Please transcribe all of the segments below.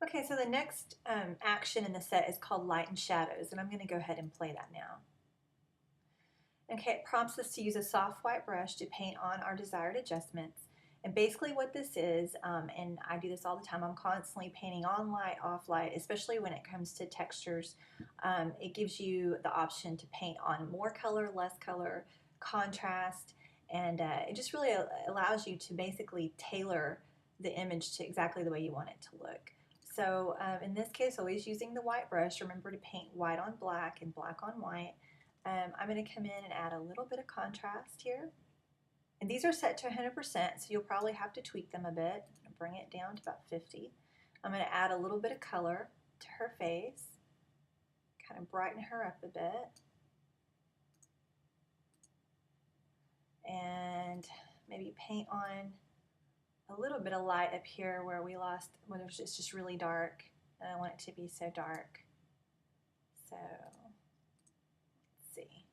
Okay, so the next action in the set is called Light and Shadows, and I'm going to go ahead and play that now. Okay, it prompts us to use a soft white brush to paint on our desired adjustments. And basically what this is, and I do this all the time, I'm constantly painting on light, off light, especially when it comes to textures. It gives you the option to paint on more color, less color, contrast, and it just really allows you to basically tailor the image to exactly the way you want it to look. So in this case, always using the white brush, remember to paint white on black and black on white. I'm going to come in and add a little bit of contrast here. And these are set to 100%, so you'll probably have to tweak them a bit. Bring it down to about 50. I'm going to add a little bit of color to her face, kind of brighten her up a bit. And maybe paint on a little bit of light up here where we lost, where it's just really dark. And I want it to be so dark. So see.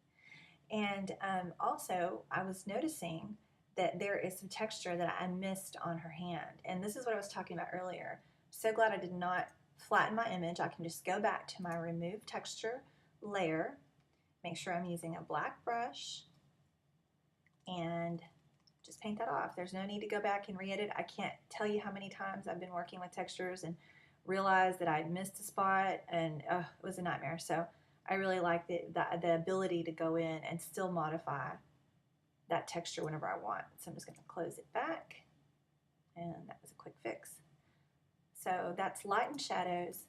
And also, I was noticing that there is some texture that I missed on her hand. And this is what I was talking about earlier. So glad I did not flatten my image. I can just go back to my remove texture layer, make sure I'm using a black brush, and just paint that off. There's no need to go back and re-edit. I can't tell you how many times I've been working with textures and realized that I missed a spot, and it was a nightmare. So I really like the ability to go in and still modify that texture whenever I want. So I'm just going to close it back, and that was a quick fix. So that's light and shadows.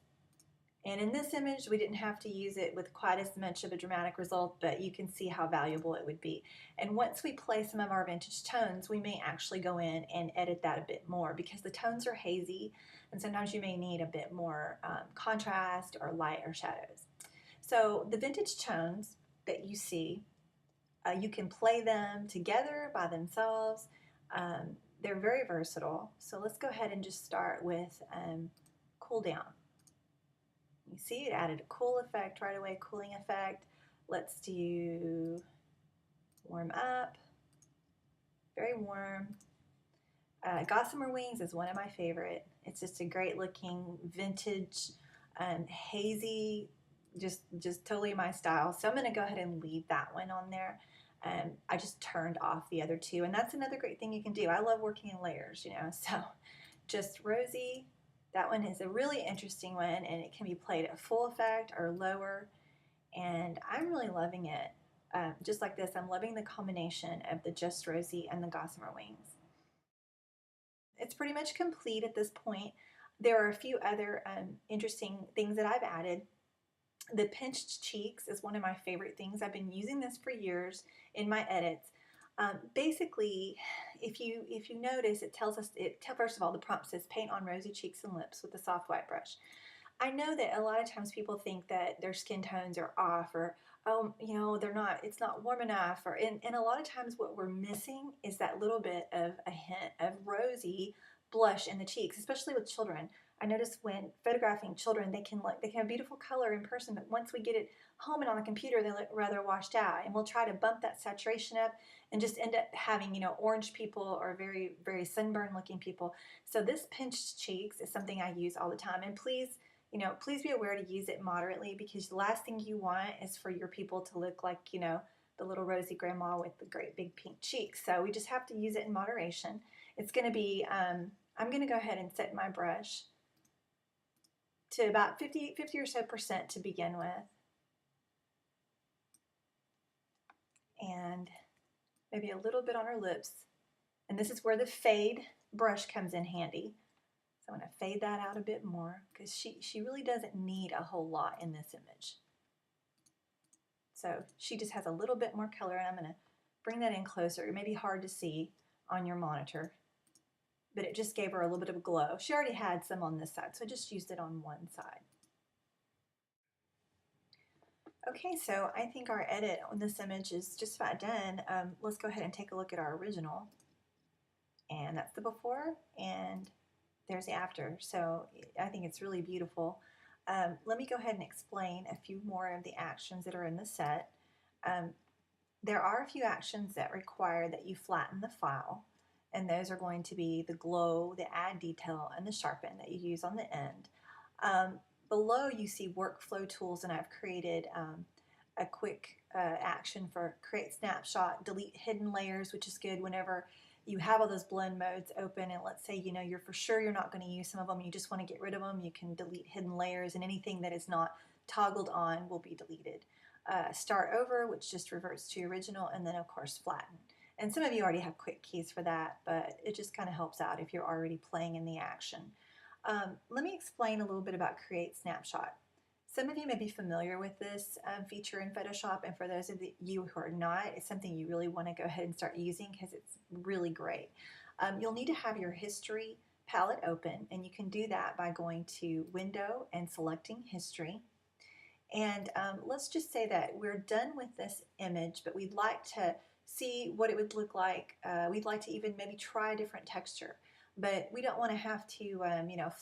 And in this image, we didn't have to use it with quite as much of a dramatic result, but you can see how valuable it would be. And once we play some of our vintage tones, we may actually go in and edit that a bit more because the tones are hazy, and sometimes you may need a bit more contrast or light or shadows. So the vintage tones that you see, you can play them together by themselves. They're very versatile. So let's go ahead and just start with Cool Down. You see it added a cool effect right away, cooling effect. Let's do Warm Up, very warm. Gossamer Wings is one of my favorite. It's just a great looking vintage, hazy, just totally my style. So I'm going to go ahead and leave that one on there. I just turned off the other two, and that's another great thing you can do. I love working in layers, you know, so just Rosy. That one is a really interesting one, and it can be played at full effect or lower, and I'm really loving it. Just like this, I'm loving the combination of the Just Rosy and the Gossamer Wings. It's pretty much complete at this point. There are a few other interesting things that I've added. The pinched cheeks is one of my favorite things. I've been using this for years in my edits. Basically, if you notice, it tells us, first of all, the prompt says paint on rosy cheeks and lips with a soft white brush. I know that a lot of times people think that their skin tones are off, or oh, you know, they're not, it's not warm enough, or and a lot of times what we're missing is that little bit of a hint of rosy blush in the cheeks, especially with children. I notice when photographing children, they can have beautiful color in person, but once we get it home and on the computer, they look rather washed out. And we'll try to bump that saturation up and just end up having, you know, orange people or very, very sunburned looking people. So this pinched cheeks is something I use all the time. And please, you know, please be aware to use it moderately, because the last thing you want is for your people to look like, you know, the little rosy grandma with the great big pink cheeks. So we just have to use it in moderation. It's going to be, I'm going to go ahead and set my brush to about 50 or so percent to begin with. And maybe a little bit on her lips. And this is where the fade brush comes in handy. So I'm going to fade that out a bit more, because she really doesn't need a whole lot in this image. So she just has a little bit more color, and I'm going to bring that in closer. It may be hard to see on your monitor, but it just gave her a little bit of a glow. She already had some on this side, so I just used it on one side. Okay, so I think our edit on this image is just about done. Let's go ahead and take a look at our original. And that's the before, and there's the after. So I think it's really beautiful. Let me go ahead and explain a few more of the actions that are in the set. There are a few actions that require that you flatten the file, and those are going to be the glow, the add detail, and the sharpen that you use on the end. Below you see workflow tools, and I've created a quick action for create snapshot, delete hidden layers, which is good whenever you have all those blend modes open, and let's say you're for sure you're not going to use some of them, you just want to get rid of them. You can delete hidden layers, and anything that is not toggled on will be deleted. Start over, which just reverts to original, and then of course flatten. And some of you already have quick keys for that, but it just kind of helps out if you're already playing in the action. Let me explain a little bit about Create Snapshot. Some of you may be familiar with this feature in Photoshop, and for those of you who are not, it's something you really want to go ahead and start using because it's really great. You'll need to have your history palette open, and you can do that by going to Window and selecting History. And let's just say that we're done with this image, but we'd like to see what it would look like. We'd like to even maybe try a different texture, but we don't want to have to,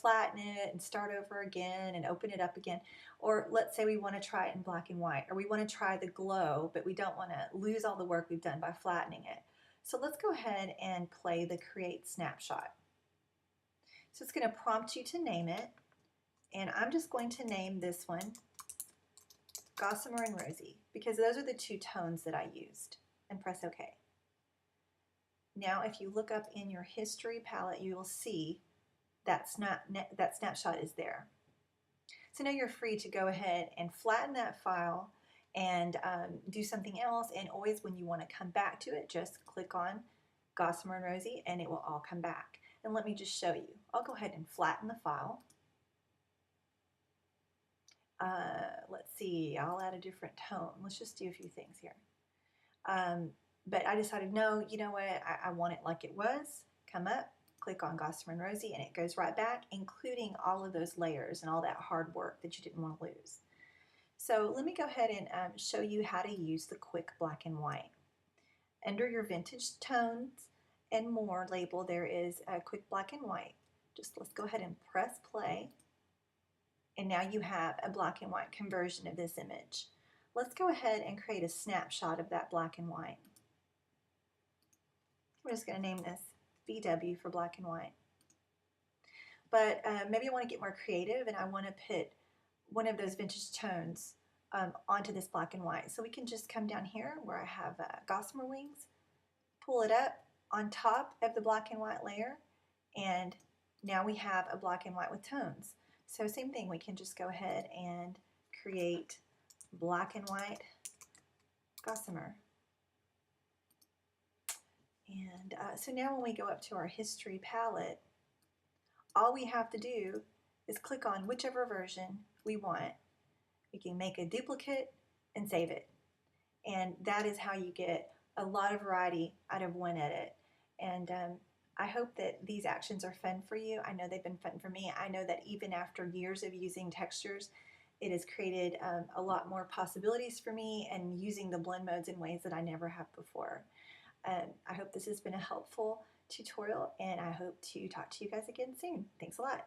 flatten it and start over again and open it up again. Or let's say we want to try it in black and white, or we want to try the glow, but we don't want to lose all the work we've done by flattening it. So let's go ahead and play the Create Snapshot. So it's going to prompt you to name it, and I'm just going to name this one Gossamer and Rosy, because those are the two tones that I used, and press OK. Now if you look up in your history palette, you will see that snapshot is there. So now you're free to go ahead and flatten that file and do something else, and always when you want to come back to it, just click on Gossamer and Rosy and it will all come back. And let me just show you. I'll go ahead and flatten the file. Let's see, I'll add a different tone. Let's just do a few things here. But I decided, no, you know what, I want it like it was. Come up, click on Gossamer and Rosy, and it goes right back, including all of those layers and all that hard work that you didn't want to lose. So let me go ahead and show you how to use the quick black and white. Under your vintage tones and more label, there is a quick black and white. Just let's go ahead and press play. And now you have a black and white conversion of this image. Let's go ahead and create a snapshot of that black and white. We're just going to name this VW for black and white. But maybe I want to get more creative, and I want to put one of those vintage tones onto this black and white. So we can just come down here where I have gossamer wings, pull it up on top of the black and white layer, and now we have a black and white with tones. So same thing, we can just go ahead and create black and white gossamer. And so now when we go up to our history palette, all we have to do is click on whichever version we want. We can make a duplicate and save it. And that is how you get a lot of variety out of one edit. And I hope that these actions are fun for you. I know they've been fun for me. I know that even after years of using textures, it has created a lot more possibilities for me and using the blend modes in ways that I never have before. I hope this has been a helpful tutorial, and I hope to talk to you guys again soon. Thanks a lot.